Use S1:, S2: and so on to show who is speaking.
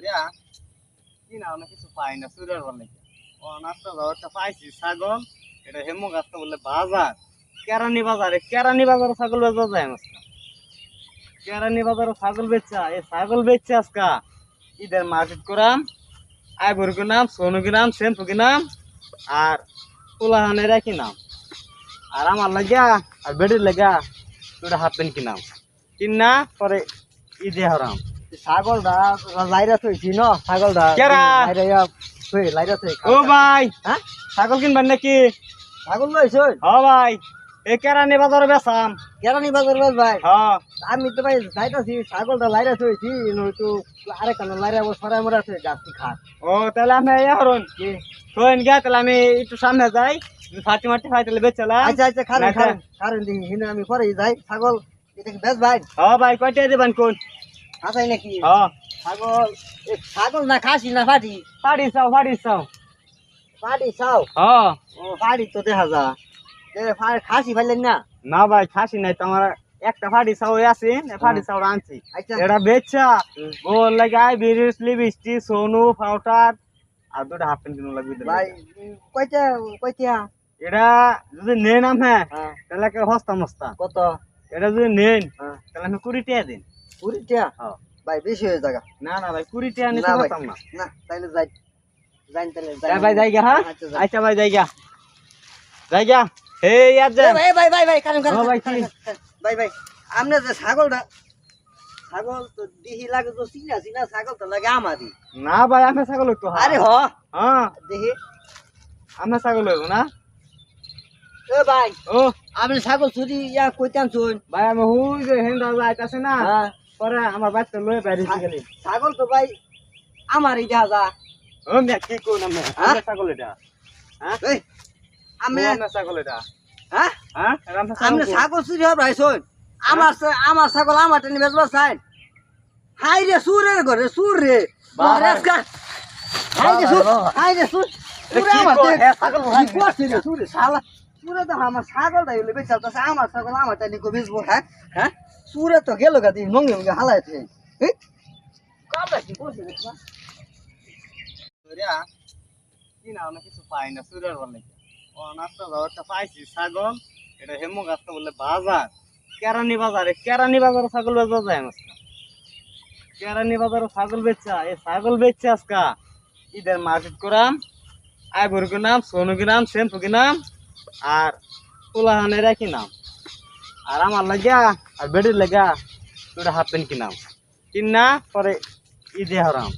S1: করিয়া কি না অনেক কিছু পাই না চুরের বলে ও নাস্তা যাওয়ারটা পাইছি ছাগল এটা হেমু গাছটা বললে বাজার কেরানি বাজারে ছাগল বেচা যায় আজকা কেরানি বাজারে ছাগল বেচা এই ছাগল বেচছে আজকা ঈদের মার্কেট করাম আইবর কিনাম সোনু কিনাম শ্যাম্পু কিনাম আর পোলাহানেরা কিনাম আর আমার লাগিয়া আর বেডির লাগা দুটা হাফ প্যান্ট কিনাম কিনা পরে ঈদে হরাম
S2: ছাগলটা লাইরা থইছি ন ছাগলটা
S1: কেরা?
S2: লাইরা থই
S1: ও ভাই
S2: হ্যাঁ
S1: ছাগল কিনবেন নাকি
S2: ছাগল লইছই
S1: হ ভাই এই কেরানি বাজারে বেচাম
S2: কেরানি বাজার ভাই
S1: হ
S2: আমি তো ভাই যাইতাছি ছাগলটা লাইরা থইছি নয়তো আরেক কানে লাইরা সরাই মরা থই গাছটি খাট
S1: ও তাহলে আমি ইয়া হরুন
S2: কি
S1: শোন গিয়া তাহলে আমি একটু সামনে যাই ফাটি মাটি খাই তাহলে বেচালাম
S2: আচ্ছা আচ্ছা খারেন
S1: আচ্ছা।
S2: খারেন খারেন দিই হিনে আমি পরে যাই ছাগল এটা কি বেশ ভাই
S1: হ ভাই কয়টা দেবেন কোন
S2: হাসাই নাকি
S1: হ
S2: ছাগল ছাগল না খাসি না ফাটি
S1: ফাড়ি চাও
S2: ফাটি চাও
S1: হ
S2: ও ফাটি তো দেখা যা খাসি ফাইলেন না
S1: না ভাই খাসি নাই তোমার একটা ফাড়ি চাও আছে ফাড়ি চাও আনছি
S2: আচ্ছা
S1: এটা বেচা গোল লাগাই বিরিশ লিপস্টিক সোনু পাউডার আর দুটো হাফ প্যান্ট কিনো লাগবে
S2: ভাই কয়টা কয়টা
S1: এটা যদি নেন আমি
S2: হ্যাঁ
S1: তাহলে একটা হস্তা মস্তা
S2: কত
S1: এটা যদি নেন
S2: হ্যাঁ
S1: তাহলে আমি 20 টাকা দিন
S2: 20 টাকা
S1: হ্যাঁ
S2: ভাই বেশি হয়ে যাগা
S1: না না ভাই 20 টাকা নিতে
S2: না ভাই
S1: পারতাম না
S2: না তাইলে যাই যাই তাইলে
S1: যাই ভাই যাই গা হ্যাঁ
S2: আচ্ছা, যাই।
S1: আচ্ছা ভাই যাই গা এই আর যাই
S2: ভাই ভাই ভাই কারণ
S1: ও ভাই, কি?
S2: ভাই ভাই আমনে যে ছাগলটা ছাগল তো দিহি লাগে তো চিনা চিনা ছাগল তো লাগে আমারই
S1: না ভাই আমি ছাগল তো
S2: আরে হ
S1: হ্যাঁ
S2: দেখি
S1: আমি ছাগল হইব না
S2: এ ভাই
S1: ও
S2: আপনি ছাগল চুরি ইয়া কইতাম শুন
S1: ভাই আমি হুই যে হেন্ডা যাইতাছে না
S2: হ্যাঁ
S1: পরে আমার বাচ্চা লয়ে বাইরে গেলি
S2: ছাগল তো ভাই আমারই দেখা যা
S1: ও মে কি কোন আমি
S2: হ্যাঁ?
S1: ছাগল এটা হ্যাঁ
S2: এই আমি
S1: আমি ছাগল এটা
S2: হ্যাঁ
S1: হ্যাঁ
S2: আপনি ছাগল চুরি হবে ভাই শুন আমার ছাগল আমার টেনে বেচবা চাই হাই রে সুরের ঘরে সুর রে
S1: বাবা।
S2: রেসকা হাই রে সুর হাই রে সুর সুরে আমার
S1: কি কয়? ছাগল
S2: কি করছিস রে সুরে শালা সুরে তো আমার ছাগল দাই হইলে বেচালতাছে আমার ছাগল আমার টেনে কো বেচবো হ্যাঁ হ্যাঁ সুরে তো গেল গাদি মঙ্গে মঙ্গে হালাইছে হ্যাঁ কাবলা কি করছিস রে
S1: করিয়া কি না অনেক কিছু পাই না চুরের বলে ও নাস্তা যাওয়ারটা পাইছি ছাগল এটা হেমু গাছটা বললে বাজার কেরানি বাজারে ছাগল বেচা যায় আজকা কেরানি বাজারে ছাগল বেচা এই ছাগল বেচছে আজকা ঈদের মার্কেট করাম আইবর কিনাম সোনু কিনাম শ্যাম্পু কিনাম আর পোলাহানেরা কিনাম আর আমার লাগিয়া আর বেডির লাগা দুটা হাফ প্যান্ট কিনাম কিনা পরে ঈদে হরাম